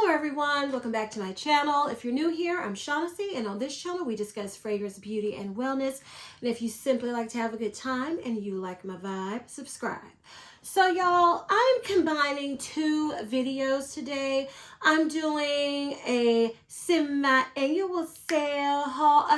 Hello everyone, welcome back to my channel. If you're new here, I'm Shaughnessy, and on this channel we discuss fragrance, beauty, and wellness. And if you simply like to have a good time and you like my vibe, subscribe. So y'all, I'm combining two videos today. I'm doing a semi-annual sale haul,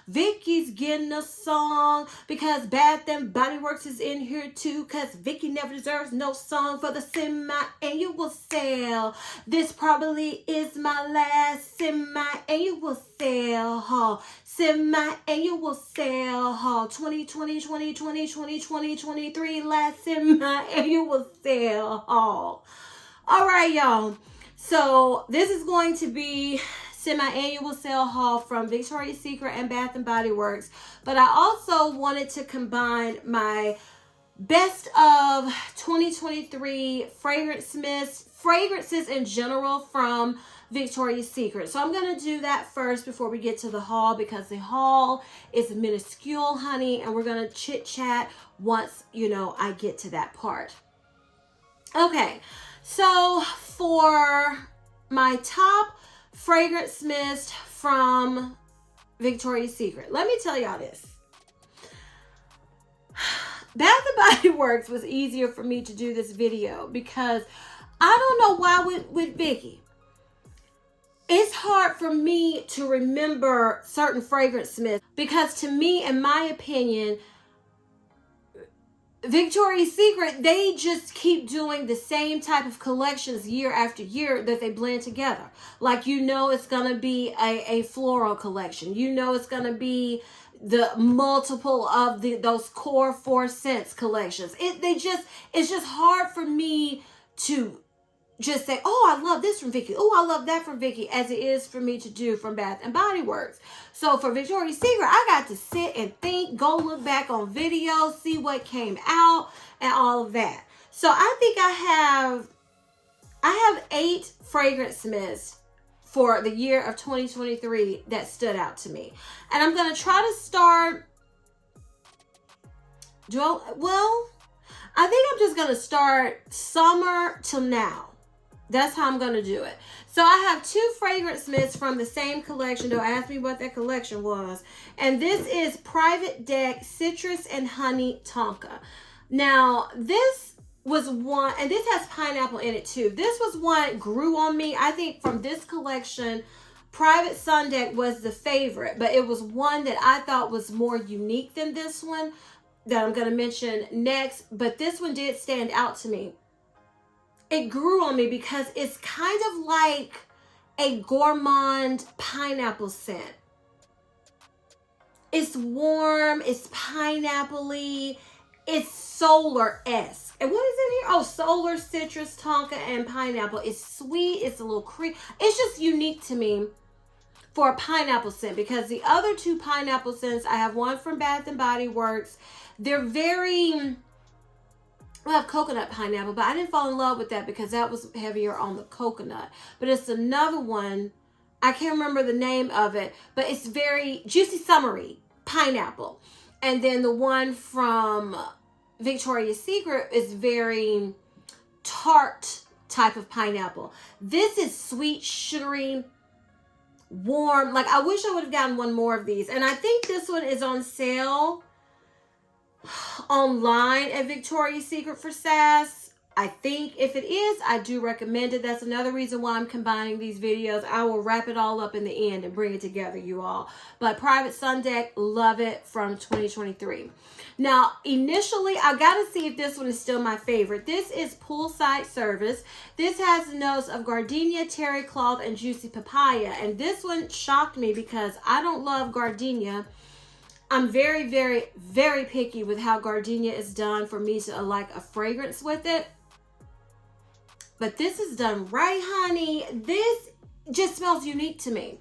Vicky's getting a song because Bath and Body Works is in here too, because Vicky never deserves no song for the semi-annual sale. This probably is my last semi-annual sale haul. Semi-annual sale haul 2020, 2020, 2020, 23 last semi-annual sale haul. All right, y'all. So this is going to be semi-annual sale haul from Victoria's Secret and Bath and Body Works. But I also wanted to combine my best of 2023 fragrances in general from Victoria's Secret. So I'm going to do that first before we get to the haul, because the haul is minuscule, honey, and we're going to chit chat once, I get to that part. Okay, so for my top fragrance mist from Victoria's Secret, let me tell y'all this. Bath and Body Works was easier for me to do this video because I don't know why with Vicky. It's hard for me to remember certain fragrance mists because, to me, in my opinion, Victoria's Secret, they just keep doing the same type of collections year after year that they blend together. Like, it's going to be a floral collection. It's going to be the multiple of those core 4 scents collections. It's just hard for me to just say, oh, I love this from Vicky. Oh, I love that from Vicky, as it is for me to do from Bath and Body Works. So for Victoria's Secret, I got to sit and think, go look back on videos, see what came out, and all of that. So I think I have 8 fragrance mists for the year of 2023 that stood out to me. And I'm going to try to start, I think I'm just going to start summer till now. That's how I'm going to do it. So I have 2 fragrance mists from the same collection. Don't ask me what that collection was. And this is Private Deck Citrus and Honey Tonka. Now, this was one, and this has pineapple in it too. This was one that grew on me. I think from this collection, Private Sun Deck was the favorite, but it was one that I thought was more unique than this one that I'm going to mention next. But this one did stand out to me. It grew on me because it's kind of like a gourmand pineapple scent. It's warm, it's pineapple-y, it's solar-esque. And what is in here? Oh, solar, citrus, tonka, and pineapple. It's sweet, it's a little cream. It's just unique to me for a pineapple scent, because the other 2 pineapple scents, I have one from Bath and Body Works. They're very... I have coconut pineapple, but I didn't fall in love with that because that was heavier on the coconut. But it's another one, I can't remember the name of it, but it's very juicy, summery pineapple. And then the one from Victoria's Secret is very tart type of pineapple. This is sweet, sugary, warm. Like, I wish I would have gotten one more of these. And I think this one is on sale online at Victoria's Secret for SAS. I think if it is, I do recommend it. That's another reason why I'm combining these videos. I will wrap it all up in the end and bring it together, you all. But Private Sun Deck, love it, from 2023. Now, initially, I got to see if this one is still my favorite. This is Poolside Service. This has the notes of gardenia, terry cloth, and juicy papaya. And this one shocked me because I don't love gardenia. I'm very, very, very picky with how gardenia is done for me to like a fragrance with it. But this is done right, honey. This just smells unique to me.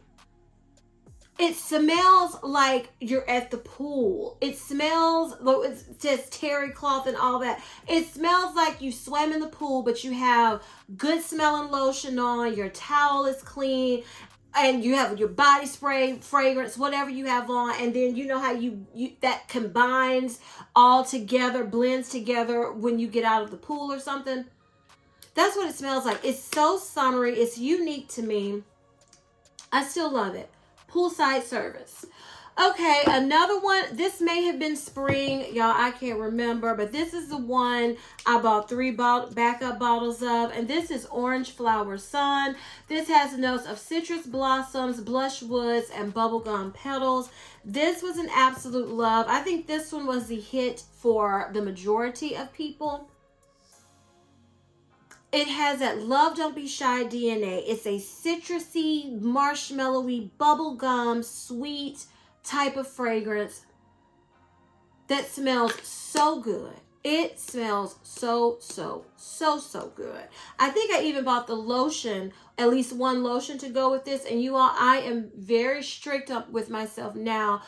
It smells like you're at the pool. It smells, it says terry cloth and all that. It smells like you swam in the pool, but you have good smelling lotion on. Your towel is clean. And you have your body spray, fragrance, whatever you have on, and then you know how you that combines all together, blends together when you get out of the pool or something. That's what it smells like. It's so summery. It's unique to me. I still love it. Poolside service. Okay, another one. This may have been spring. Y'all, I can't remember. But this is the one I bought 3 backup bottles of. And this is Orange Flower Sun. This has notes of citrus blossoms, blush woods, and bubblegum petals. This was an absolute love. I think this one was the hit for the majority of people. It has that love, don't be shy DNA. It's a citrusy, marshmallowy, bubblegum, sweet type of fragrance that smells so good. It smells so good. I think I even bought the lotion, at least one lotion to go with this. And you all, I am very strict up with myself now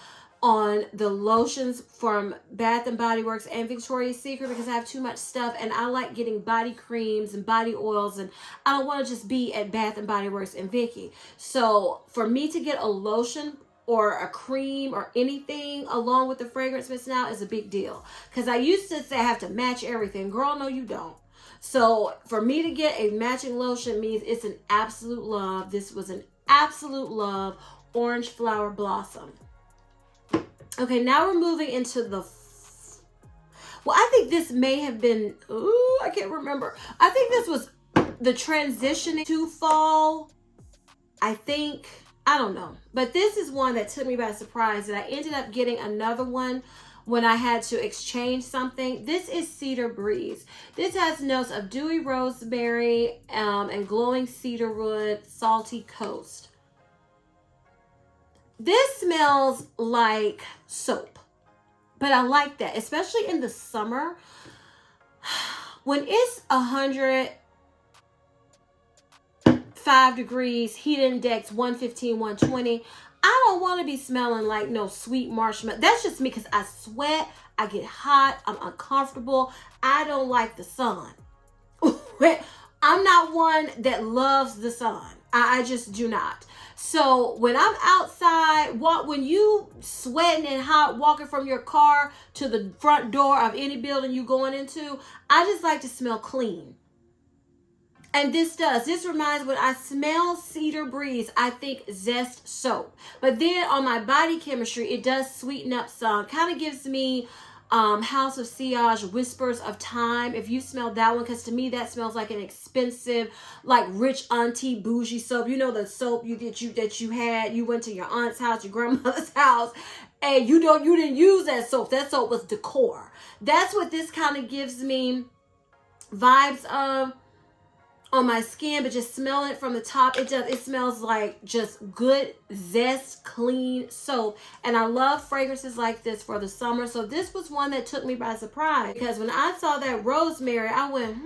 on the lotions from Bath and Body Works and Victoria's Secret because I have too much stuff and I like getting body creams and body oils and I don't want to just be at Bath and Body Works and Vicky. So for me to get a lotion or a cream or anything along with the fragrance mist now is a big deal. Because I used to say I have to match everything. Girl, no you don't. So for me to get a matching lotion means it's an absolute love. This was an absolute love. Orange Flower Blossom. Okay, now we're moving into the... Well, I think this may have been... Ooh, I can't remember. I think this was the transitioning to fall. I think... I don't know. But this is one that took me by surprise. And I ended up getting another one when I had to exchange something. This is Cedar Breeze. This has notes of dewy rosemary and glowing cedarwood, salty coast. This smells like soap. But I like that. Especially in the summer. When it's 105 degrees, heat index 115, 120. I don't want to be smelling like no sweet marshmallow. That's just me because I sweat. I get hot. I'm uncomfortable. I don't like the sun. I'm not one that loves the sun. I just do not. So when I'm outside, when you sweating and hot, walking from your car to the front door of any building you going into, I just like to smell clean. And this does. This reminds me, when I smell Cedar Breeze, I think Zest soap. But then on my body chemistry, it does sweeten up some. Kind of gives me House of Sillage, Whispers of Time. If you smell that one, because to me that smells like an expensive, like rich auntie bougie soap. You know the soap that you had. You went to your aunt's house, your grandmother's house, and you didn't use that soap. That soap was decor. That's what this kind of gives me vibes of on my skin, but just smelling it from the top, it smells like just good, zest, clean soap. And I love fragrances like this for the summer. So this was one that took me by surprise, because when I saw that rosemary, I went,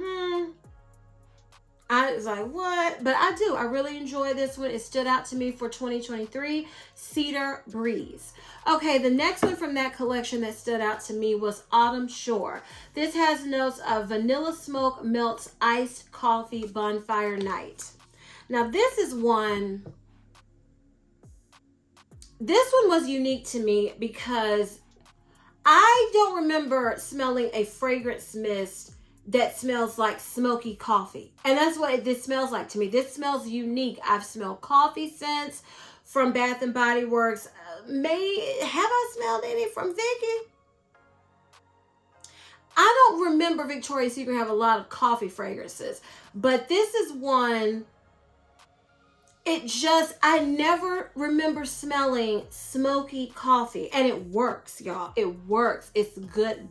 I was like, what? But I do. I really enjoy this one. It stood out to me for 2023. Cedar Breeze. Okay, the next one from that collection that stood out to me was Autumn Shore. This has notes of vanilla smoke melts iced coffee bonfire night. Now, this one was unique to me because I don't remember smelling a fragrance mist that smells like smoky coffee. And that's what this smells like to me. This smells unique. I've smelled coffee scents from Bath and Body Works. Have I smelled any from Vicky? I don't remember Victoria's Secret have a lot of coffee fragrances, but this is one. I never remember smelling smoky coffee, and it works, y'all. It works. It's good.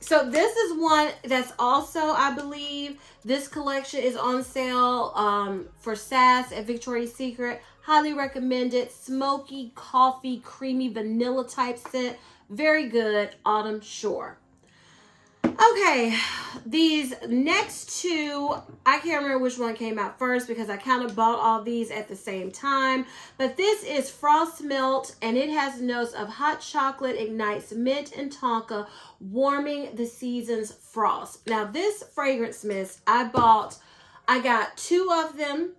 So this is one that's also, I believe, this collection is on sale for SAS at Victoria's Secret. Highly recommended. Smoky, coffee, creamy, vanilla type scent. Very good. Autumn Shore. Okay, these next two, I can't remember which one came out first because I kind of bought all these at the same time. But this is Frost Melt, and it has notes of hot chocolate ignites mint and tonka, warming the season's frost. Now, this fragrance mist, I got 2 of them,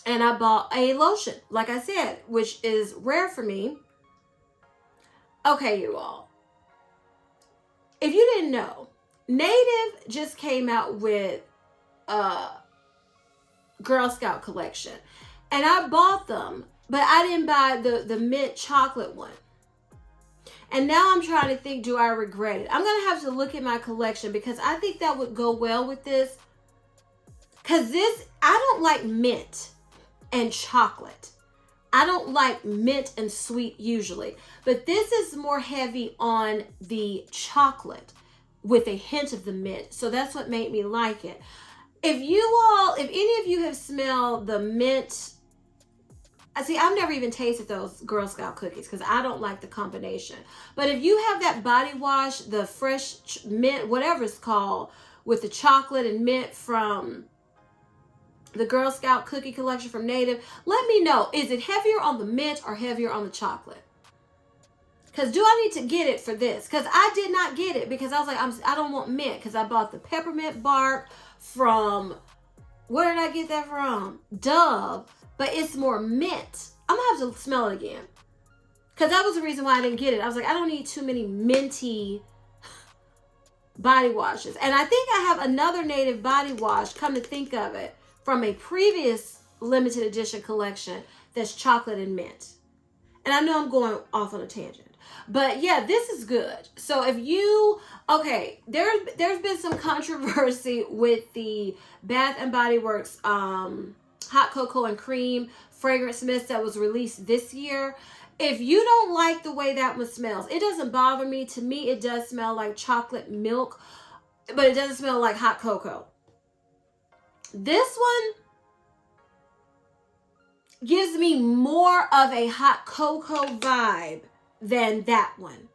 and I bought a lotion, like I said, which is rare for me. Okay, you all. If you didn't know, Native just came out with a Girl Scout collection. And I bought them, but I didn't buy the mint chocolate one. And now I'm trying to think, do I regret it? I'm going to have to look at my collection because I think that would go well with this. Because this, I don't like mint and chocolate. I don't like mint and sweet usually. But this is more heavy on the chocolate with a hint of the mint. So that's what made me like it. If any of you have smelled the mint, see, I've never even tasted those Girl Scout cookies because I don't like the combination. But if you have that body wash, the fresh mint, whatever it's called, with the chocolate and mint from the Girl Scout cookie collection from Native, let me know. Is it heavier on the mint or heavier on the chocolate? Because do I need to get it for this? Because I did not get it because I was like, I don't want mint because I bought the peppermint bark from, where did I get that from? Dove. But it's more mint. I'm going to have to smell it again. Because that was the reason why I didn't get it. I was like, I don't need too many minty body washes. And I think I have another Native body wash, come to think of it, from a previous limited edition collection that's chocolate and mint. And I know I'm going off on a tangent. But yeah, this is good. So if you, okay, there's been some controversy with the Bath and Body Works hot cocoa and cream fragrance mist that was released this year. If you don't like the way that one smells, it doesn't bother me. To me, it does smell like chocolate milk, but it doesn't smell like hot cocoa. This one gives me more of a hot cocoa vibe than that one.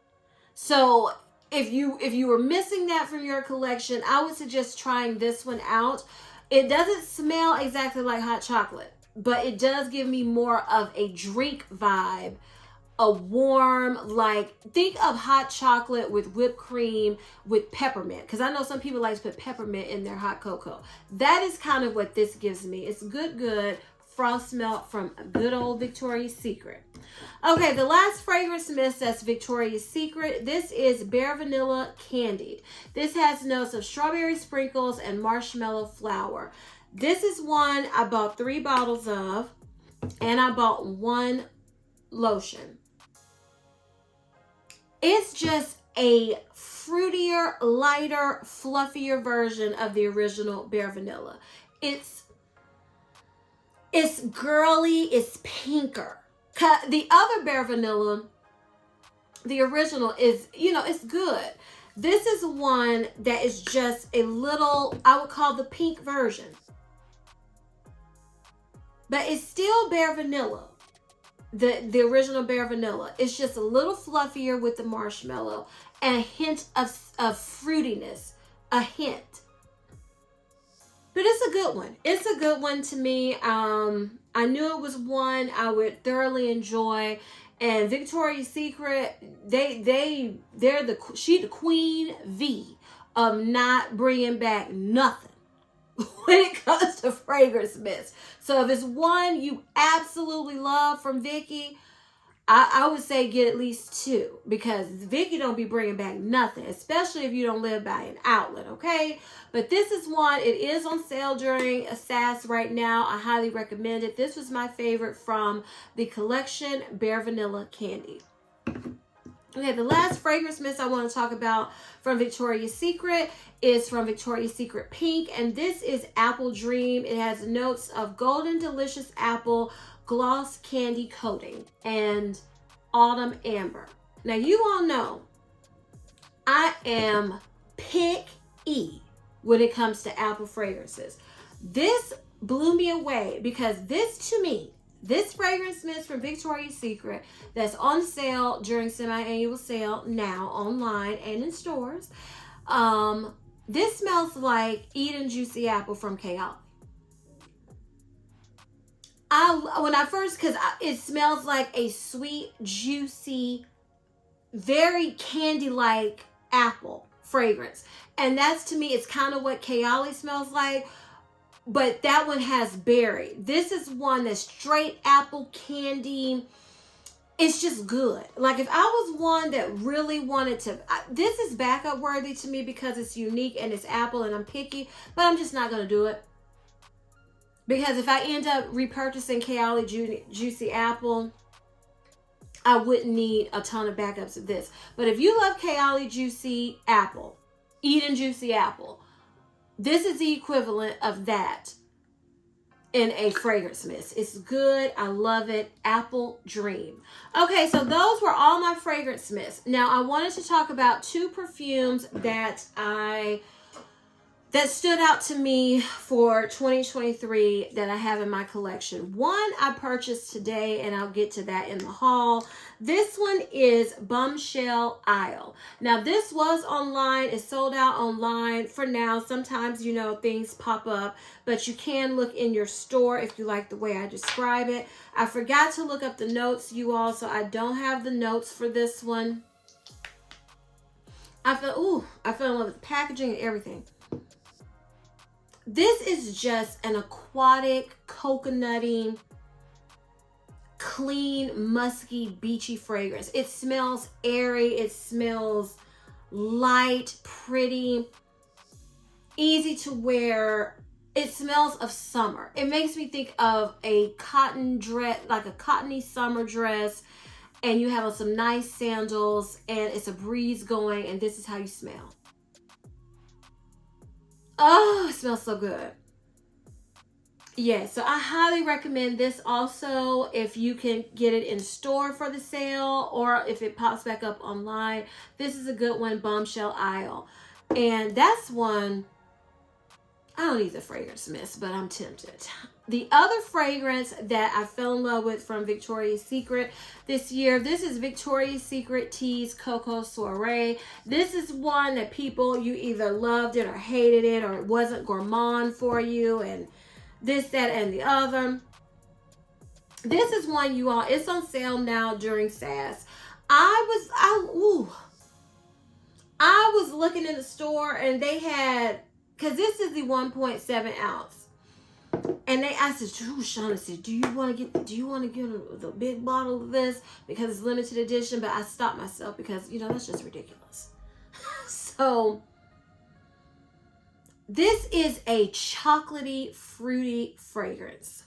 So if you were missing that from your collection, I would suggest trying this one out. It doesn't smell exactly like hot chocolate, but it does give me more of a drink vibe, a warm, like, think of hot chocolate with whipped cream with peppermint. Because I know some people like to put peppermint in their hot cocoa. That is kind of what this gives me. It's good frost melt from good old Victoria's Secret. Okay, the last fragrance mist that's Victoria's Secret. This is Bare Vanilla Candied. This has notes of strawberry sprinkles and marshmallow flour. This is one I bought 3 bottles of, and I bought 1 lotion. It's just a fruitier, lighter, fluffier version of the original Bare Vanilla. It's girly, it's pinker. The other Bare Vanilla, the original, is, it's good. This is one that is just a little, I would call the pink version. But it's still Bare Vanilla. The original Bare Vanilla. It's just a little fluffier with the marshmallow and a hint of fruitiness. A hint. But it's a good one. It's a good one to me. I knew it was one I would thoroughly enjoy. And Victoria's Secret, she the queen V of not bringing back nothing when it comes to fragrance mist. So if it's one you absolutely love from Vicky, I would say get at least 2, because Vicky don't be bringing back nothing, especially if you don't live by an outlet, okay? But this is one, it is on sale during SAS right now. I highly recommend it. This was my favorite from the collection, Bare Vanilla Candy. Okay, the last fragrance mist I want to talk about from Victoria's Secret is from Victoria's Secret Pink, and this is Apple Dream. It has notes of golden delicious apple, gloss candy coating, and autumn amber. Now you all know I am picky when it comes to apple fragrances. This blew me away because this, to me, this fragrance mist from Victoria's Secret that's on sale during semi-annual sale now online and in stores, this smells like Eden Juicy Apple from Kayali. It smells like a sweet, juicy, very candy-like apple fragrance. And that's, to me, it's kind of what Kayali smells like, but that one has berry. This is one that's straight apple candy, it's just good. Like if I was one that really wanted to, this is backup worthy to me because it's unique and it's apple and I'm picky, but I'm just not going to do it. Because if I end up repurchasing Kayali Juicy Apple, I wouldn't need a ton of backups of this. But if you love Kayali Juicy Apple, Eden Juicy Apple, this is the equivalent of that in a fragrance mist. It's good. I love it. Apple Dream. Okay, so those were all my fragrance mists. Now, I wanted to talk about 2 perfumes that stood out to me for 2023 that I have in my collection. One I purchased today, and I'll get to that in the haul. This one is Bombshell Isle. Now, this was online. It's sold out online for now. Sometimes, you know, things pop up, but you can look in your store if you like the way I describe it. I forgot to look up the notes, you all, so I don't have the notes for this one. I fell in love with the packaging and everything. This is just an aquatic, coconutty, clean, musky, beachy fragrance. It smells airy. It smells light, pretty, easy to wear. It smells of summer. It makes me think of a cotton dress, like a cottony summer dress, and you have on some nice sandals, and it's a breeze going, and this is how you smell. Oh, it smells so good. Yeah, so I highly recommend this also if you can get it in store for the sale or if it pops back up online. This is a good one, Bombshell Isle. And that's one, I don't need the fragrance mist, but I'm tempted. The other fragrance that I fell in love with from Victoria's Secret this year, this is Victoria's Secret Tease Coco Soiree. This is one that people, you either loved it or hated it, or it wasn't gourmand for you, and this, that, and the other. This is one, you all, it's on sale now during SAS. I was looking in the store and they had, because this is the 1.7 ounce. And I said, "Ooh, Shaughnessy, do you want to get the big bottle of this because it's limited edition?" But I stopped myself because, you know, that's just ridiculous. So this is a chocolatey, fruity fragrance.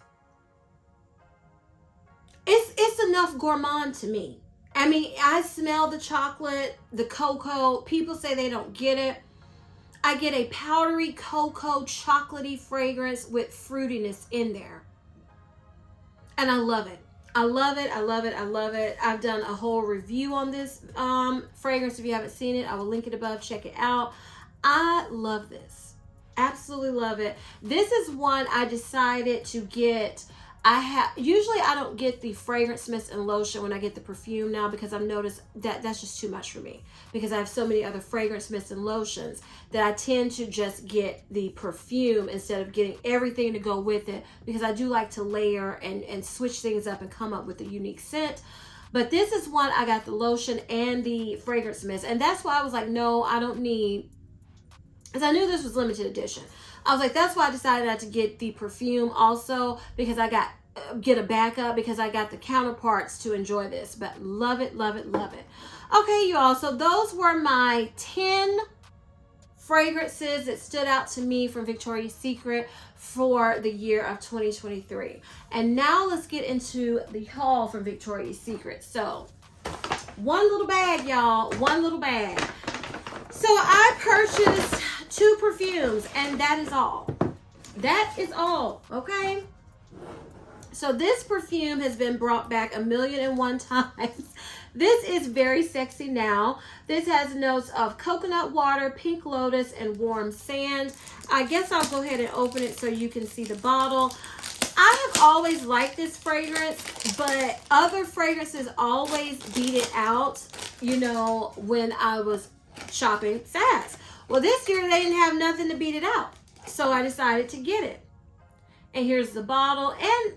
It's enough gourmand to me. I mean, I smell the chocolate, the cocoa. People say they don't get it. I get a powdery cocoa chocolatey fragrance with fruitiness in there. And I love it. I love it. I love it. I love it. I've done a whole review on this fragrance. If you haven't seen it, I will link it above. Check it out. I love this. Absolutely love it. This is one I decided to get. Usually I don't get the fragrance mist and lotion when I get the perfume now, because I've noticed that that's just too much for me, because I have so many other fragrance mists and lotions that I tend to just get the perfume instead of getting everything to go with it, because I do like to layer and switch things up and come up with a unique scent. But this is one I got the lotion and the fragrance mist, and that's why I was like, no, I don't need, because I knew this was limited edition. I was like, that's why I decided not to get the perfume also, because I get a backup, because I got the counterparts to enjoy this. But love it, love it, love it. Okay, you all, so those were my 10 fragrances that stood out to me from Victoria's Secret for the year of 2023. And now let's get into the haul from Victoria's Secret. So one little bag, y'all, one little bag. So I purchased 2 perfumes, and that is all. That is all, okay? So this perfume has been brought back 1,000,001 times. This is Very Sexy Now. This has notes of coconut water, pink lotus, and warm sand. I guess I'll go ahead and open it so you can see the bottle. I have always liked this fragrance, but other fragrances always beat it out, you know, when I was shopping SAS. Well, this year they didn't have nothing to beat it out, so I decided to get it. And here's the bottle. And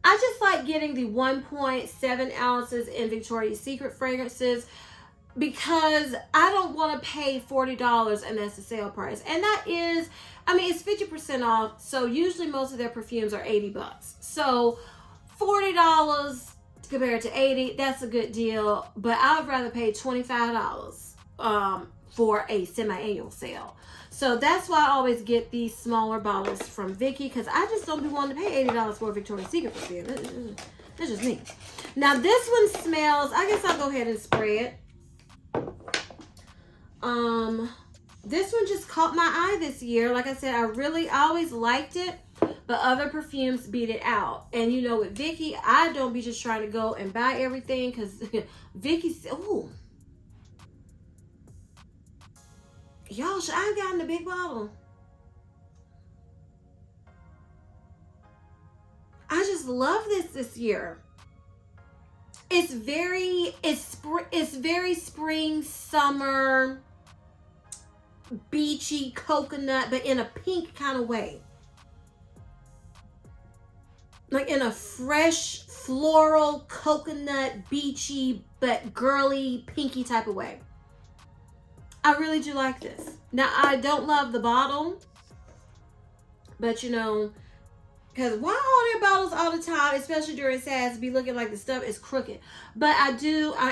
I just like getting the 1.7 ounces in Victoria's Secret fragrances, because I don't want to pay $40 and that's the sale price. And that is, I mean, it's 50% off. So usually most of their perfumes are $80. So $40, compared to $80. That's a good deal, but I would rather pay $25 for a semi-annual sale. So that's why I always get these smaller bottles from Vicky, because I just don't be wanting to pay $80 for a Victoria's Secret perfume. That's just me. Now this one smells, I guess I'll go ahead and spray it. This one just caught my eye this year. Like I said, I always liked it, but other perfumes beat it out. And you know, with Vicky, I don't be just trying to go and buy everything, because Vicky's, ooh. Y'all, should I have gotten the big bottle? I just love this year. It's very spring, summer, beachy, coconut, but in a pink kind of way. Like in a fresh, floral, coconut, beachy, but girly, pinky type of way. I really do like this. Now, I don't love the bottle, but you know, because why all their bottles all the time, especially during SAS, be looking like the stuff is crooked. But I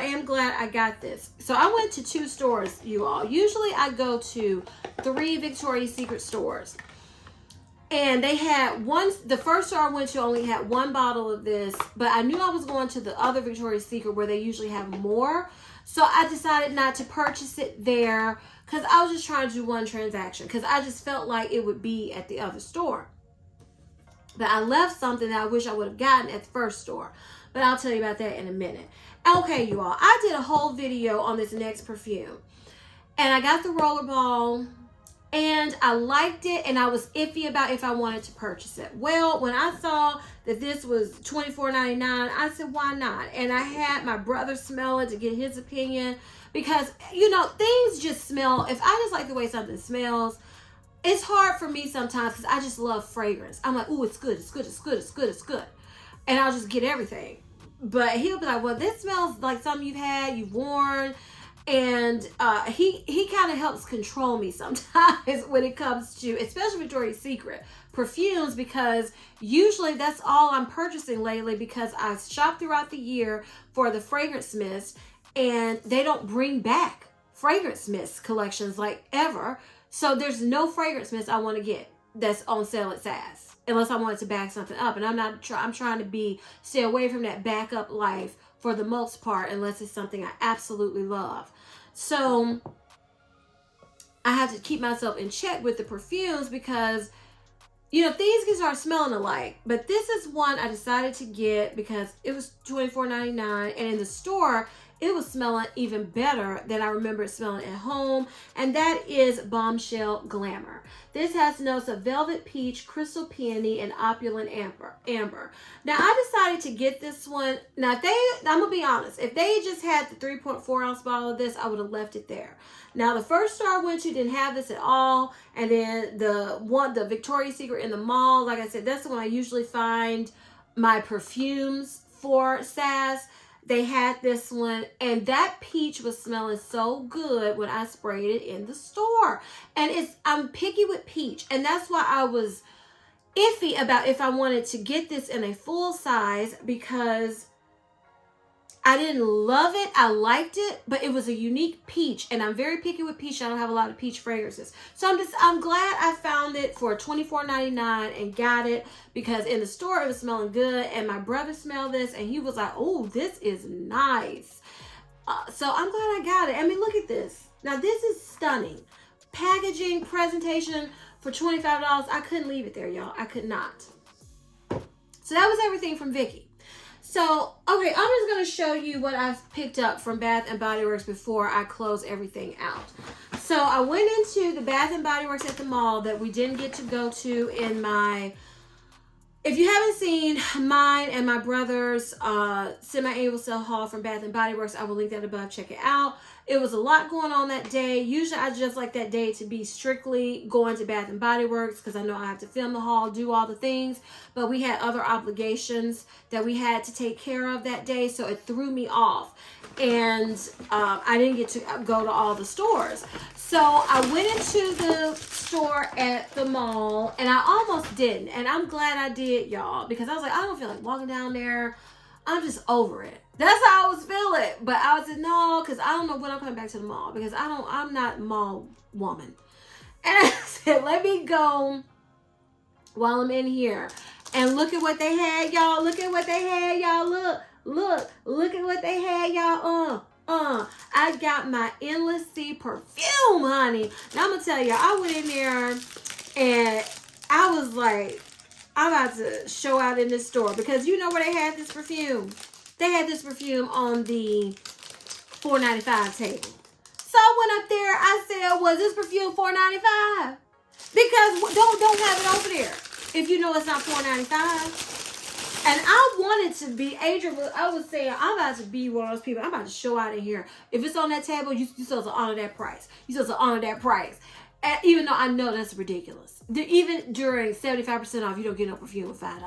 am glad I got this. So I went to 2 stores, you all. Usually I go to 3 Victoria's Secret stores. And they had the first store I went to only had 1 bottle of this, but I knew I was going to the other Victoria's Secret where they usually have more. So I decided not to purchase it there, because I was just trying to do 1 transaction, because I just felt like it would be at the other store. But I left something that I wish I would have gotten at the first store. But I'll tell you about that in a minute. Okay, you all. I did a whole video on this next perfume. And I got the rollerball. And I liked it. And I was iffy about if I wanted to purchase it. Well, when I saw that this was $24.99, I said, why not? And I had my brother smell it to get his opinion. Because, you know, things just smell. If I just like the way something smells, it's hard for me sometimes because I just love fragrance. I'm like, ooh, it's good, it's good, it's good, it's good, it's good. And I'll just get everything. But he'll be like, well, this smells like something you've worn. And he kind of helps control me sometimes when it comes to, especially Victoria's Secret perfumes, because usually that's all I'm purchasing lately, because I shop throughout the year for the fragrance mist, and they don't bring back fragrance mist collections like ever. So there's no fragrance mist I want to get that's on sale at SAS, unless I wanted to back something up. And I'm trying to stay away from that backup life for the most part, unless it's something I absolutely love. So I have to keep myself in check with the perfumes, because, you know, things can start smelling alike. But this is one I decided to get because it was $24.99, and in the store it was smelling even better than I remember it smelling at home. And that is Bombshell Glamour. This has notes of velvet peach, crystal peony, and opulent amber. Now, I decided to get this one. Now, I'm going to be honest. If they just had the 3.4 ounce bottle of this, I would have left it there. Now, the first store I went to didn't have this at all. And then the Victoria's Secret in the mall, like I said, that's the one I usually find my perfumes for SAS. They had this one, and that peach was smelling so good when I sprayed it in the store. And I'm picky with peach, and that's why I was iffy about if I wanted to get this in a full size, because I didn't love it. I liked it, but it was a unique peach, and I'm very picky with peach. I don't have a lot of peach fragrances. So I'm glad I found it for $24.99 and got it, because in the store it was smelling good, and my brother smelled this and he was like, oh, this is nice. So I'm glad I got it. I mean, look at this. Now, this is stunning. Packaging, presentation for $25. I couldn't leave it there, y'all. I could not. So that was everything from Vicky. So, okay, I'm just going to show you what I've picked up from Bath & Body Works before I close everything out. So, I went into the Bath & Body Works at the mall that we didn't get to go to in my... If you haven't seen mine and my brother's semi-annual sale haul from Bath & Body Works, I will link that above. Check it out. It was a lot going on that day. Usually, I just like that day to be strictly going to Bath & Body Works, because I know I have to film the haul, do all the things. But we had other obligations that we had to take care of that day, so it threw me off. And I didn't get to go to all the stores. So I went into the store at the mall, and I almost didn't. And I'm glad I did, y'all, because I was like, I don't feel like walking down there. I'm just over it. That's how I was feeling. But I was like, no, because I don't know when I'm coming back to the mall, because I'm not a mall woman. And I said, let me go while I'm in here. And look at what they had, y'all. Look at what they had, y'all. Look at what they had, y'all. I got my Endless Sea perfume, honey. Now I'm gonna tell you, I went in there and I was like, I'm about to show out in this store, because you know where they had this perfume? They had this perfume on the $4.95 table. So I went up there. I said, was this perfume $4.95? Because don't have it over there if you know it's not $4.95. And I wanted to be, Adrian, I was saying, I'm about to be one of those people. I'm about to show out in here. If it's on that table, you're supposed to honor that price. You're supposed to honor that price. And even though I know that's ridiculous. Even during 75% off, you don't get no perfume for $5.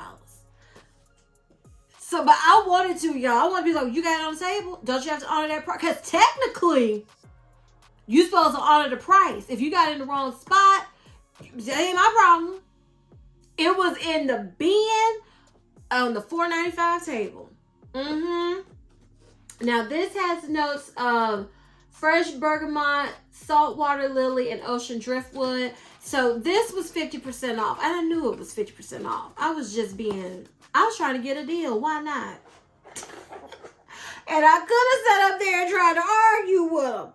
So, but I wanted to, y'all. I want to be like, you got it on the table? Don't you have to honor that price? Because technically, you're supposed to honor the price. If you got it in the wrong spot, that ain't my problem. It was in the bin on the $4.95 table. Now, this has notes of fresh bergamot, saltwater lily, and ocean driftwood. So, this was 50% off. And I knew it was 50% off. I was trying to get a deal. Why not? And I could have sat up there and tried to argue with them,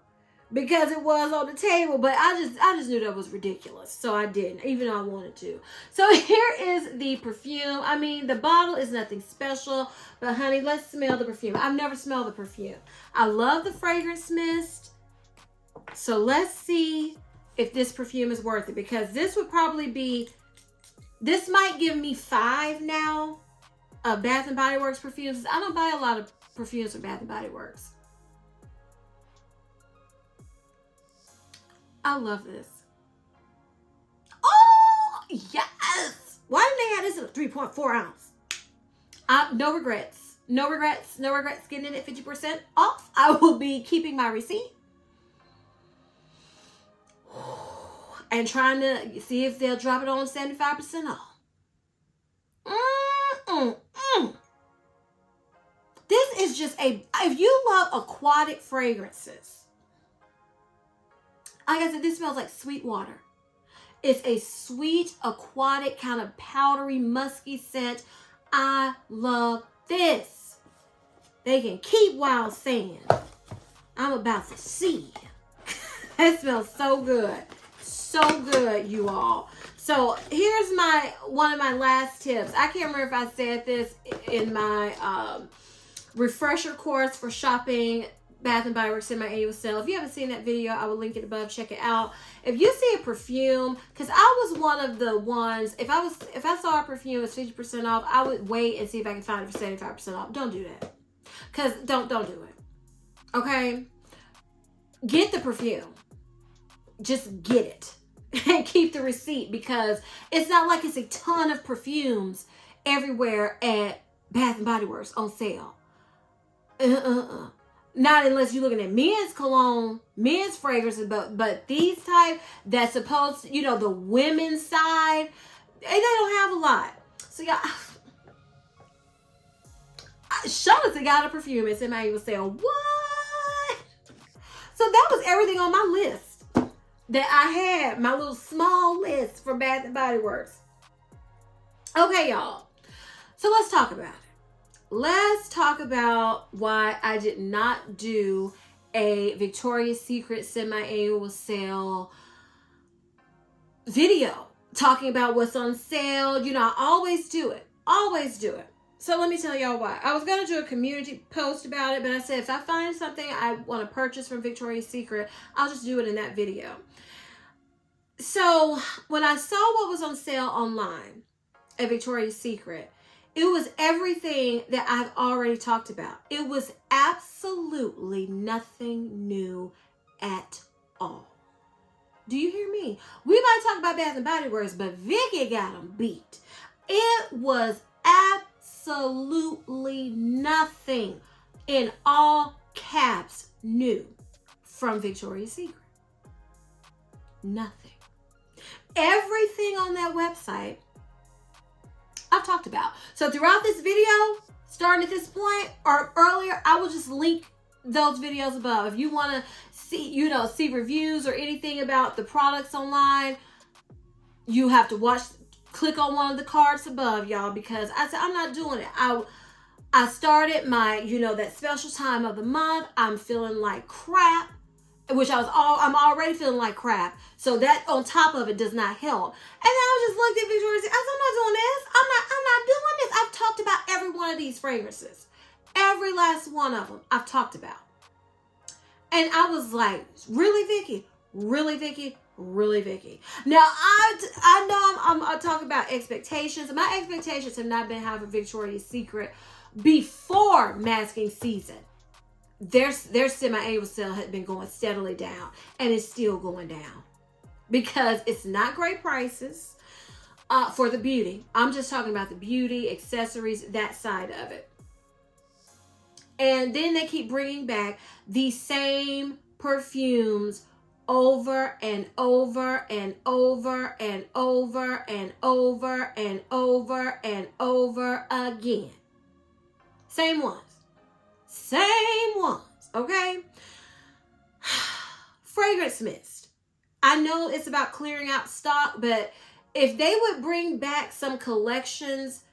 because it was on the table, but I just knew that was ridiculous. So I didn't, even though I wanted to. So here is the perfume. I mean, the bottle is nothing special, but honey, let's smell the perfume. I've never smelled the perfume. I love the fragrance mist. So let's see if this perfume is worth it, because this would probably be, this might give me 5 now of Bath & Body Works perfumes. I don't buy a lot of perfumes from Bath & Body Works. I love this. Oh, yes. Why didn't they have this in a 3.4 ounce? No regrets. No regrets. No regrets getting it at 50% off. I will be keeping my receipt and trying to see if they'll drop it on 75% off. This is just if you love aquatic fragrances, like I said, this smells like sweet water. It's a sweet, aquatic, kind of powdery, musky scent. I love this. They can keep wild sand. I'm about to see. That smells so good. So good, you all. So here's one of my last tips. I can't remember if I said this in my refresher course for shopping Bath & Body Works semi-annual sale. If you haven't seen that video, I will link it above. Check it out. If you see a perfume, because I was one of the ones, if I saw a perfume was 50% off, I would wait and see if I can find it for 75% off. Don't do that. Because don't do it. Okay? Get the perfume. Just get it. And keep the receipt, because it's not like it's a ton of perfumes everywhere at Bath & Body Works on sale. Not unless you're looking at men's cologne, men's fragrances, but these type that's supposed to, the women's side, they don't have a lot. So y'all, Shaughnessy got a perfume at semi-annual sale. What? So that was everything on my list that I had, my little small list for Bath & Body Works. Okay, y'all. So let's talk about it. Let's talk about why I did not do a Victoria's Secret semi-annual sale video talking about what's on sale. I always do it. Always do it. So let me tell y'all why. I was going to do a community post about it, but I said if I find something I want to purchase from Victoria's Secret, I'll just do it in that video. So when I saw what was on sale online at Victoria's Secret, it was everything that I've already talked about. It was absolutely nothing new at all. Do you hear me? We might talk about Bath & Body Works, but Vicky got them beat. It was absolutely nothing, in all caps, new from Victoria's Secret. Nothing. Everything on that website I've talked about. So throughout this video, starting at this point or earlier, I will just link those videos above. If you want to see, see reviews or anything about the products online, you have to click on one of the cards above, y'all, because I said, I'm not doing it. I started my, that special time of the month. I'm feeling like crap, which I'm already feeling like crap. So that on top of it does not help. And then I just looked at Victoria's Secret. I said, I'm not doing this. I'm not doing this. I've talked about every one of these fragrances. Every last one of them I've talked about. And I was like, really, Vicky? Really, Vicky? Really, Vicky? Now, I know I'm talking about expectations. My expectations have not been high for Victoria's Secret before masking season. Their semi-annual sale had been going steadily down, and it's still going down because it's not great prices for the beauty. I'm just talking about the beauty, accessories, that side of it. And then they keep bringing back the same perfumes over and over and over and over and over and over and over again. Same ones. Okay? Fragrance mist. I know it's about clearing out stock, but if they would bring back some collections,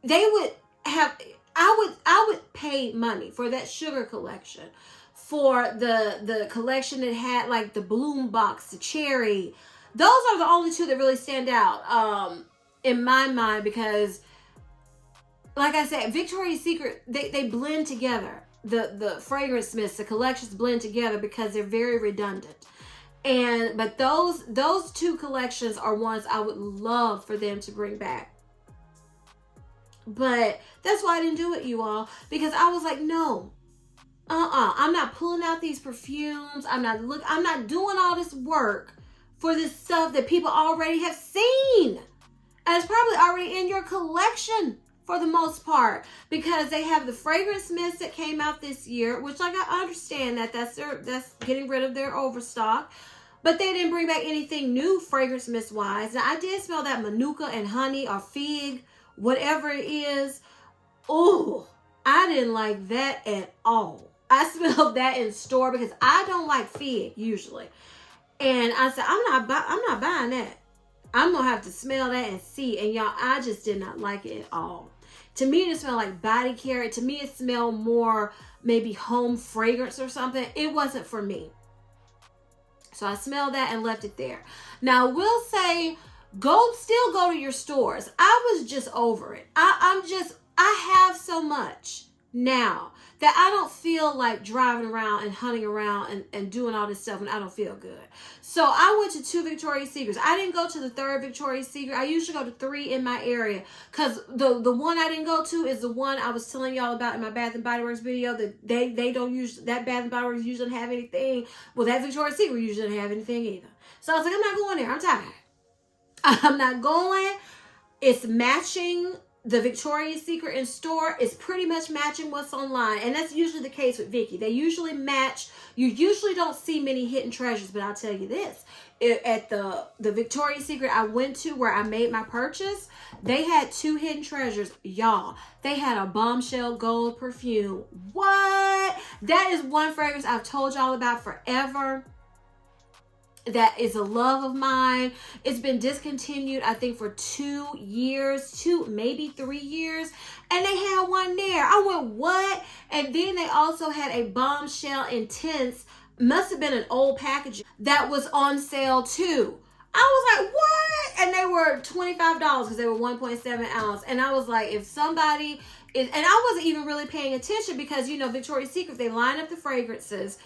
they would have, I would pay money for that sugar collection, for the collection that had like the bloom box, the cherry. Those are the only two that really stand out in my mind, because like I said, Victoria's Secret, they blend together. The fragrance mists, the collections blend together because they're very redundant. But those two collections are ones I would love for them to bring back. But that's why I didn't do it, you all, because I was like, no, I'm not pulling out these perfumes. I'm not doing all this work for this stuff that people already have seen. And it's probably already in your collection for the most part, because they have the fragrance mist that came out this year, which, like, I understand that's getting rid of their overstock, but they didn't bring back anything new fragrance mist wise. Now, I did smell that Manuka and honey or fig, whatever it is. Oh, I didn't like that at all. I smelled that in store because I don't like fig usually, and I said, I'm not buying that. I'm gonna have to smell that and see. And y'all, I just did not like it at all. To me, it smelled like body care. To me, it smelled more maybe home fragrance or something. It wasn't for me. So I smelled that and left it there. Now, I will say, still go to your stores. I was just over it. I have so much now that I don't feel like driving around and hunting around and doing all this stuff, and I don't feel good. So I went to 2 Victoria's Secrets. I didn't go to the 3rd Victoria's Secret. I usually go to 3 in my area, because the one I didn't go to is the one I was telling y'all about in my Bath and Body Works video, that they don't use, that Bath and Body Works usually don't have anything. Well, that Victoria's Secret usually don't have anything either. So I was like, I'm not going there. I'm tired. I'm not going. It's matching. The Victoria's Secret in store is pretty much matching what's online. And that's usually the case with Vicky. They usually match. You usually don't see many hidden treasures, but I'll tell you this. At the Victoria's Secret I went to where I made my purchase, they had 2 hidden treasures. Y'all, they had a Bombshell Gold perfume. What? That is one fragrance I've told y'all about forever. That is a love of mine. It's been discontinued, I think, for 2 years, maybe 3 years. And they had one there. I went, what? And then they also had a Bombshell Intense, must have been an old package, that was on sale too. I was like, what? And they were $25 because they were 1.7 ounce. And I was like, if somebody is, and I wasn't even really paying attention because, Victoria's Secret, they line up the fragrances.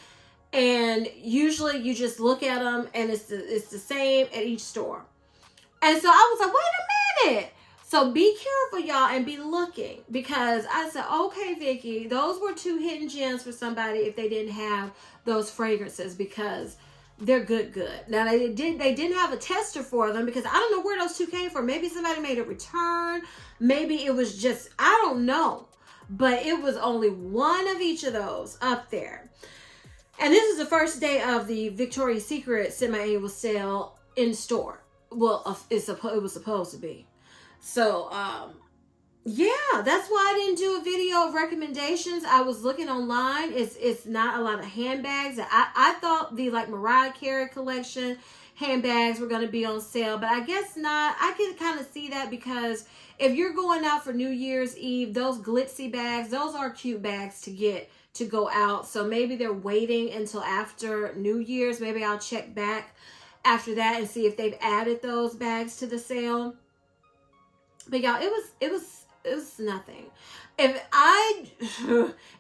And usually you just look at them and it's the same at each store. And so I was like, wait a minute. So be careful, y'all, and be looking, because I said, okay, Vicky, those were 2 hidden gems for somebody if they didn't have those fragrances, because they're good. Now they didn't have a tester for them, because I don't know where those 2 came from. Maybe somebody made a return. Maybe it was just, I don't know. But it was only one of each of those up there. And this is the first day of the Victoria's Secret semi-annual sale in store. Well, it was supposed to be. So, Yeah, that's why I didn't do a video of recommendations. I was looking online. It's not a lot of handbags. I thought the like Mariah Carey collection handbags were going to be on sale, but I guess not. I can kind of see that because if you're going out for New Year's Eve, those glitzy bags, those are cute bags to get to go out. So maybe they're waiting until after New Year's. Maybe I'll check back after that and see if they've added those bags to the sale. But y'all, it was nothing. If I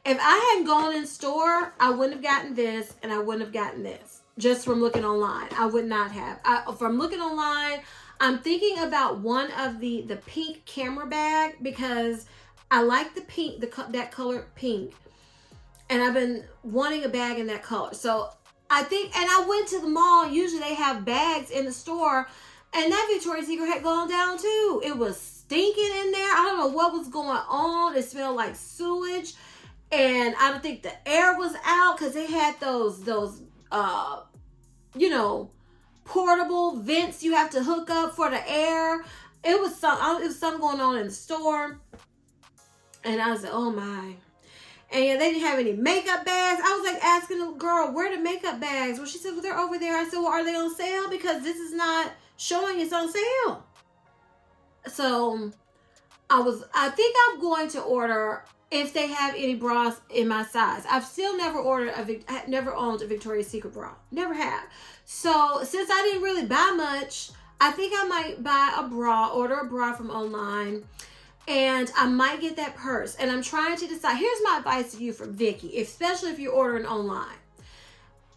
if I hadn't gone in store, I wouldn't have gotten this and I wouldn't have gotten this. Just from looking online, I would not have. From looking online, I'm thinking about one of the pink camera bag because I like the pink, that color pink, and I've been wanting a bag in that color. So I think, and I went to the mall. Usually they have bags in the store, and that Victoria's Secret had gone down too. It was stinking in there. I don't know what was going on. It smelled like sewage, and I don't think the air was out because they had those portable vents you have to hook up for the air. It was something going on in the store, and I was like, oh my. And yeah, they didn't have any makeup bags. I was like asking the girl, where are the makeup bags? Well, she said, well, they're over there. I said, well, are they on sale? Because this is not showing it's on sale. So I think I'm going to order if they have any bras in my size. I've still never never owned a Victoria's Secret bra. Never have. So since I didn't really buy much, I think I might buy a bra, order a bra from online, and I might get that purse. And I'm trying to decide. Here's my advice to you from Vicky, especially if you're ordering online.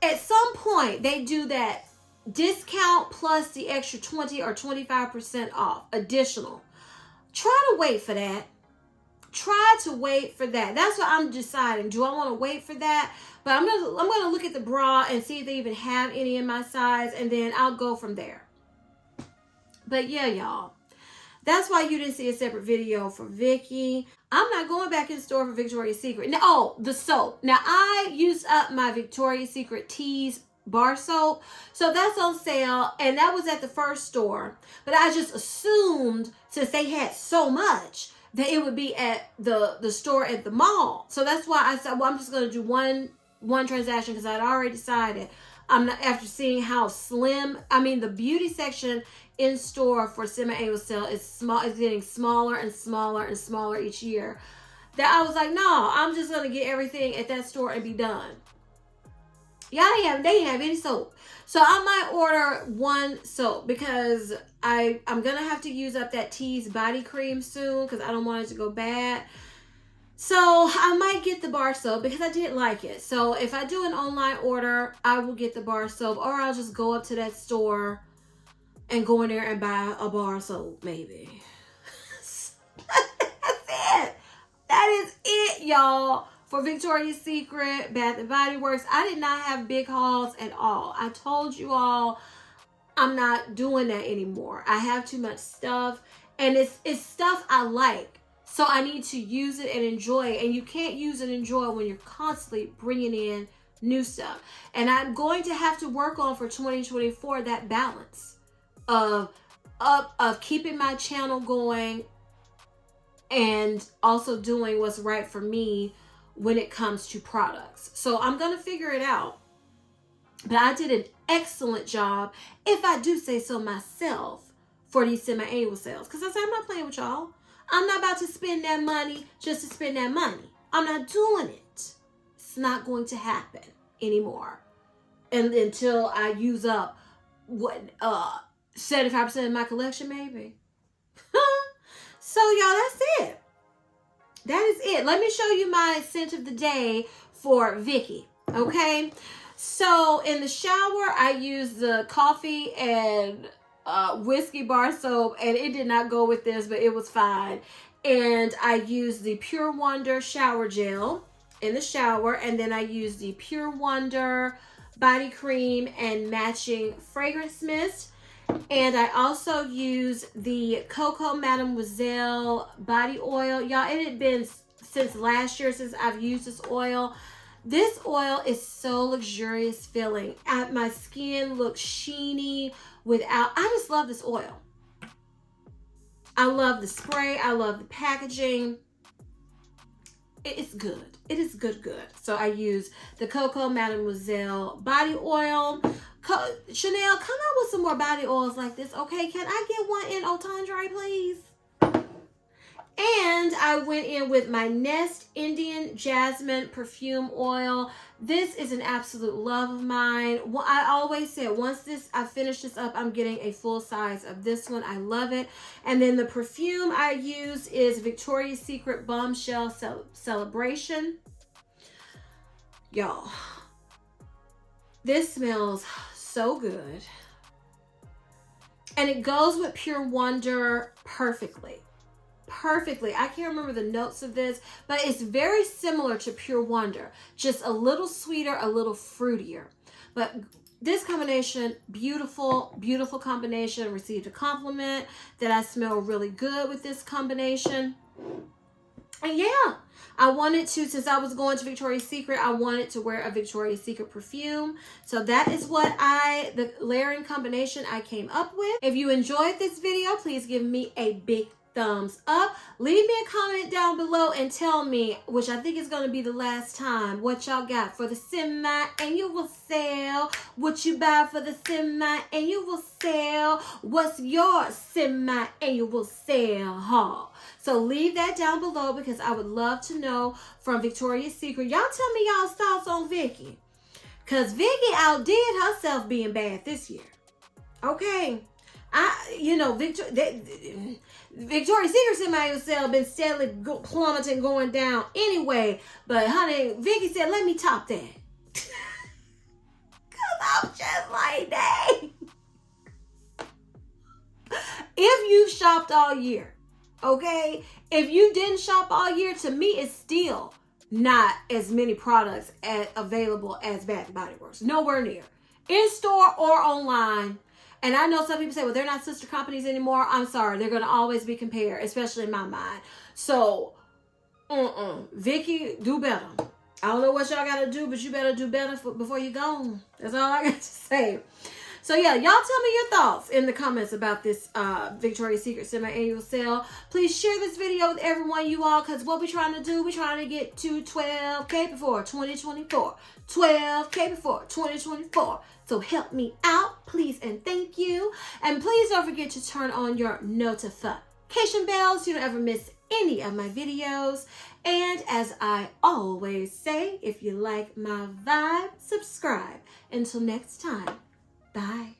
At some point, they do that discount plus the extra 20 or 25% off additional. Try to wait for that. Try to wait for that. That's what I'm deciding. Do I want to wait for that? But I'm gonna look at the bra and see if they even have any in my size, and then I'll go from there. But yeah, y'all, that's why you didn't see a separate video for Vicky. I'm not going back in store for Victoria's Secret. Now, oh, the soap. Now, I used up my Victoria's Secret Tease bar soap, so that's on sale, and that was at the first store. But I just assumed, since they had so much, that it would be at the store at the mall. So that's why I said, well, I'm just going to do one transaction because I'd already decided. I'm not, after seeing how slim, I mean, the beauty section in store for semi-annual sale is small. It's getting smaller and smaller and smaller each year. That I was like, no, I'm just going to get everything at that store and be done. Yeah, they didn't have any soap. So I might order one soap because I'm going to have to use up that Tease body cream soon because I don't want it to go bad. So I might get the bar soap because I did like it. So if I do an online order, I will get the bar soap, or I'll just go up to that store and go in there and buy a bar soap maybe. That's it. That is it, y'all. For Victoria's Secret, Bath & Body Works, I did not have big hauls at all. I told you all I'm not doing that anymore. I have too much stuff, and it's stuff I like. So I need to use it and enjoy it. And you can't use and enjoy when you're constantly bringing in new stuff. And I'm going to have to work on for 2024 that balance of keeping my channel going and also doing what's right for me when it comes to products. So I'm going to figure it out. But I did an excellent job, if I do say so myself, for these semi-annual sales. Because I said, I'm not playing with y'all. I'm not about to spend that money just to spend that money. I'm not doing it. It's not going to happen anymore. And until I use up what 75% of my collection, maybe. So y'all, that's it. That is it. Let me show you my scent of the day for Vicky. Okay. So in the shower, I used the coffee and whiskey bar soap, and it did not go with this, but it was fine. And I used the Pure Wonder shower gel in the shower, and then I used the Pure Wonder body cream and matching fragrance mist. And I also used the Coco Mademoiselle body oil. Y'all, it had been since last year since I've used this oil. This oil is so luxurious feeling. My skin looks sheeny without. I just love this oil. I love the spray. I love the packaging. It's good. It is good. So I use the Coco Mademoiselle body oil. Chanel, come out with some more body oils like this. Okay, can I get one in Otandre, please? And I went in with my Nest Indian Jasmine perfume oil. This is an absolute love of mine. Well, I always said once I finish this up, I'm getting a full size of this one. I love it. And then the perfume I use is Victoria's Secret Bombshell Celebration. Y'all, this smells so good. And it goes with Pure Wonder perfectly. I can't remember the notes of this, but it's very similar to Pure Wonder, just a little sweeter, a little fruitier. But this combination, beautiful combination. Received a compliment that I smell really good with this combination. And yeah, I wanted to, since I was going to Victoria's Secret, I wanted to wear a Victoria's Secret perfume. So that is what the layering combination I came up with. If you enjoyed this video, please give me a big thumbs up. Leave me a comment down below and tell me, which I think is going to be the last time, what y'all got for the semi-annual sale. What you buy for the semi-annual sale. What's your semi-annual sale haul? So leave that down below because I would love to know from Victoria's Secret. Y'all tell me y'all's thoughts on Vicky. Because Vicky outdid herself being bad this year. Okay. Victoria's Secret semi-annual sale been steadily plummeting, going down anyway. But honey, Vicky said, let me top that. Because I'm just like, dang. If you shopped all year, okay? If you didn't shop all year, to me, it's still not as many products available as Bath & Body Works. Nowhere near. In store or online. And I know some people say, well, they're not sister companies anymore. I'm sorry. They're going to always be compared, especially in my mind. So, Vicky, do better. I don't know what y'all got to do, but you better do better before you go. That's all I got to say. So, yeah, y'all tell me your thoughts in the comments about this Victoria's Secret semi-annual sale. Please share this video with everyone, you all, because what we're trying to do, we're trying to get to 12K before 2024. 12K before 2024. So help me out, please, and thank you. And please don't forget to turn on your notification bell so you don't ever miss any of my videos. And as I always say, if you like my vibe, subscribe. Until next time, bye.